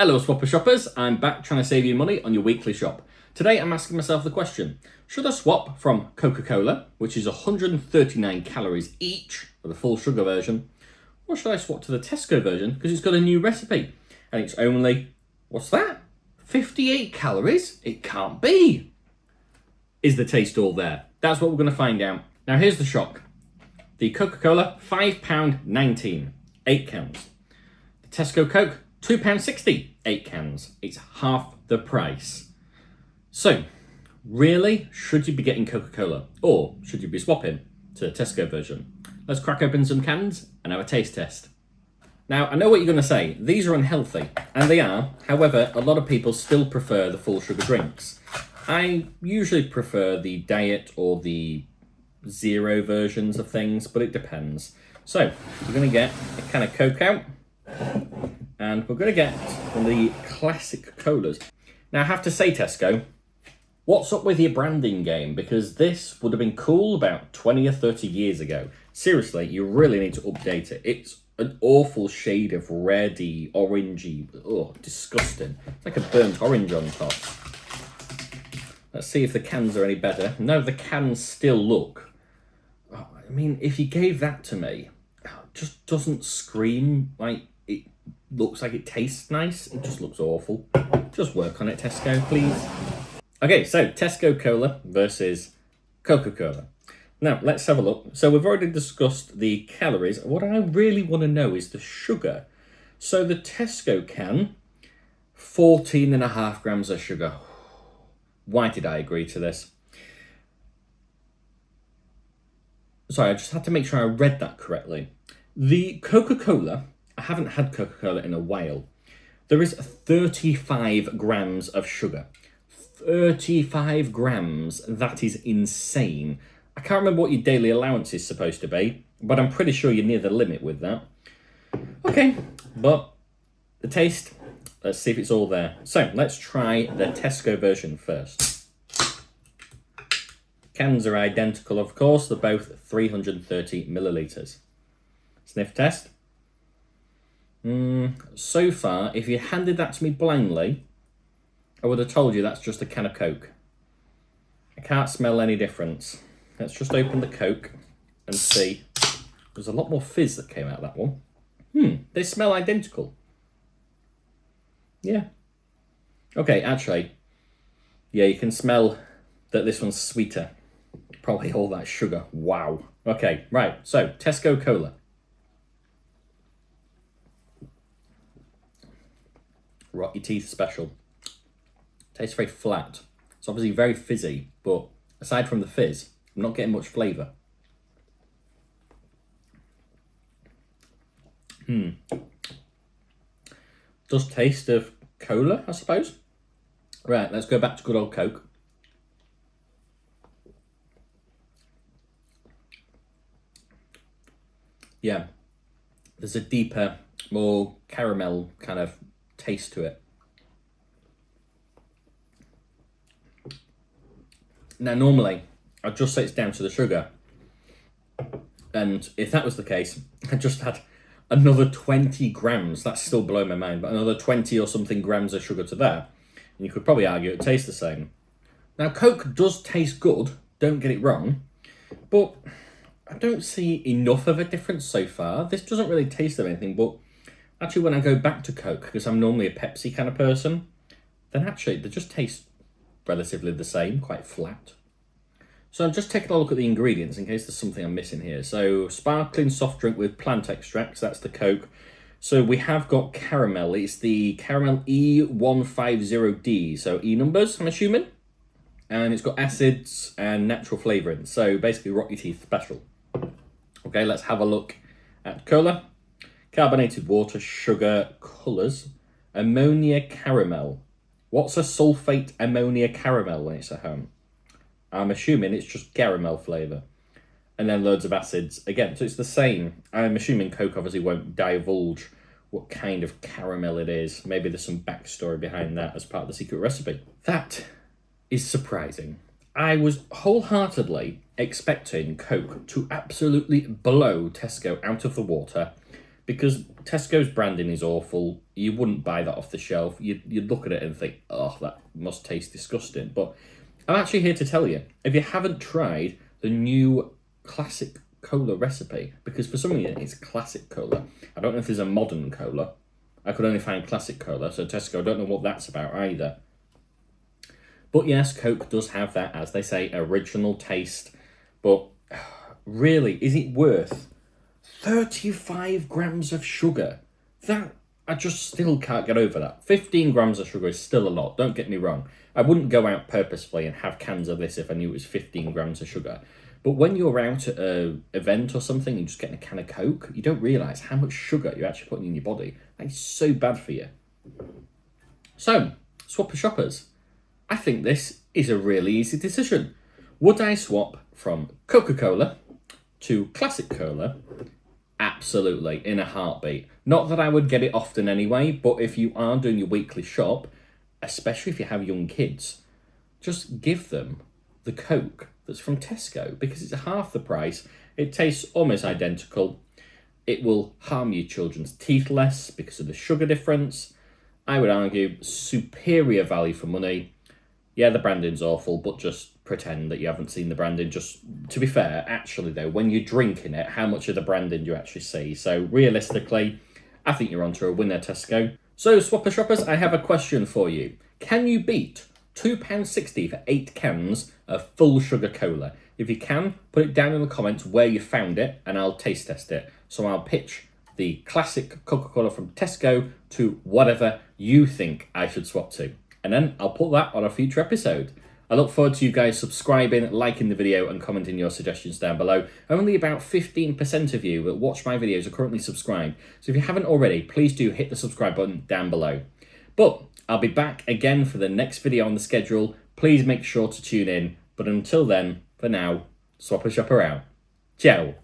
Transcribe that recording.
Hello Swopper shoppers, I'm back trying to save you money on your weekly shop. Today I'm asking myself the question, should I swap from Coca-Cola, which is 139 calories each for the full sugar version, or should I swap to the Tesco version because it's got a new recipe and it's only, what's that? 58 calories? It can't be. Is the taste all there? That's what we're going to find out. Now here's the shock. The Coca-Cola, £5.19, 8 cans. The Tesco Coke, £2.60, 8 cans. It's half the price. So, really, should you be getting Coca-Cola? Or should you be swapping to the Tesco version? Let's crack open some cans and have a taste test. Now, I know what you're going to say. These are unhealthy, and they are. However, a lot of people still prefer the full sugar drinks. I usually prefer the diet or the zero versions of things, but it depends. So, we're going to get a can of Coke out, and we're going to get the classic colas. Now, I have to say, Tesco, what's up with your branding game? Because this would have been cool about 20 or 30 years ago. Seriously, you really need to update it. It's an awful shade of reddy, orangey, disgusting. It's like a burnt orange on top. Let's see if the cans are any better. No, the cans still look... I mean, if you gave that to me, it just doesn't scream like it looks like it tastes nice. It just looks awful. Just work on it, Tesco, please. Okay, so Tesco Cola versus Coca-Cola. Now, let's have a look. So we've already discussed the calories. What I really want to know is the sugar. So the Tesco can, 14.5 grams of sugar. Why did I agree to this? Sorry, I just had to make sure I read that correctly. The Coca-Cola, I haven't had Coca-Cola in a while. There is 35 grams of sugar. 35 grams, that is insane. I can't remember what your daily allowance is supposed to be, but I'm pretty sure you're near the limit with that. Okay, but the taste, let's see if it's all there. So let's try the Tesco version first. Cans are identical, of course. They're both 330 millilitres. Sniff test. So far, if you handed that to me blindly, I would have told you that's just a can of Coke. I can't smell any difference. Let's just open the Coke and see. There's a lot more fizz that came out of that one. They smell identical. Yeah. Okay, actually, yeah, you can smell that this one's sweeter. Probably all that sugar. Wow. Okay, right. So, Tesco Cola. Rot your teeth special. Tastes very flat. It's obviously very fizzy, but aside from the fizz, I'm not getting much flavour. Does taste of cola, I suppose. Right, let's go back to good old Coke. Yeah, there's a deeper, more caramel kind of taste to it. Now, normally, I'd just say it's down to the sugar. And if that was the case, I just had another 20 grams. That's still blowing my mind, but another 20 or something grams of sugar to that. And you could probably argue it tastes the same. Now, Coke does taste good, don't get it wrong, but I don't see enough of a difference so far. This doesn't really taste of anything, but actually when I go back to Coke, because I'm normally a Pepsi kind of person, then actually they just taste relatively the same, quite flat. So I'm just taking a look at the ingredients in case there's something I'm missing here. So sparkling soft drink with plant extracts, that's the Coke. So we have got caramel. It's the caramel E150D, so E numbers, I'm assuming. And it's got acids and natural flavouring. So basically rot your teeth special. Okay, let's have a look at cola. Carbonated water, sugar, colours, ammonia caramel. What's a sulfate ammonia caramel when it's at home? I'm assuming it's just caramel flavour. And then loads of acids. Again, so it's the same. I'm assuming Coke obviously won't divulge what kind of caramel it is. Maybe there's some backstory behind that as part of the secret recipe. That is surprising. I was wholeheartedly expecting Coke to absolutely blow Tesco out of the water because Tesco's branding is awful. You wouldn't buy that off the shelf. You'd look at it and think, oh, that must taste disgusting. But I'm actually here to tell you, if you haven't tried the new classic cola recipe, because for some reason it's classic cola. I don't know if there's a modern cola. I could only find classic cola, so Tesco, I don't know what that's about either. But yes, Coke does have that, as they say, original taste. But really, is it worth 35 grams of sugar? That, I just still can't get over that. 15 grams of sugar is still a lot, don't get me wrong. I wouldn't go out purposefully and have cans of this if I knew it was 15 grams of sugar. But when you're out at an event or something and just getting a can of Coke, you don't realise how much sugar you're actually putting in your body. That is so bad for you. So, Swopper shoppers, I think this is a really easy decision. Would I swap from Coca-Cola to classic cola? Absolutely, in a heartbeat. Not that I would get it often anyway, but if you are doing your weekly shop, especially if you have young kids, just give them the Coke that's from Tesco, because it's half the price. It tastes almost identical. It will harm your children's teeth less because of the sugar difference. I would argue superior value for money. Yeah, the branding's awful, but just pretend that you haven't seen the branding. Just to be fair, actually though, when you're drinking it, how much of the branding do you actually see? So realistically, I think you're onto a winner, Tesco. So Swopper shoppers, I have a question for you. Can you beat £2.60 for 8 cans of full sugar cola? If you can, put it down in the comments where you found it and I'll taste test it. So I'll pitch the classic Coca-Cola from Tesco to whatever you think I should swap to. And then I'll put that on a future episode. I look forward to you guys subscribing, liking the video and commenting your suggestions down below. Only about 15% of you that watch my videos are currently subscribed. So if you haven't already, please do hit the subscribe button down below. But I'll be back again for the next video on the schedule. Please make sure to tune in. But until then, for now, Swopper Shopper out. Ciao.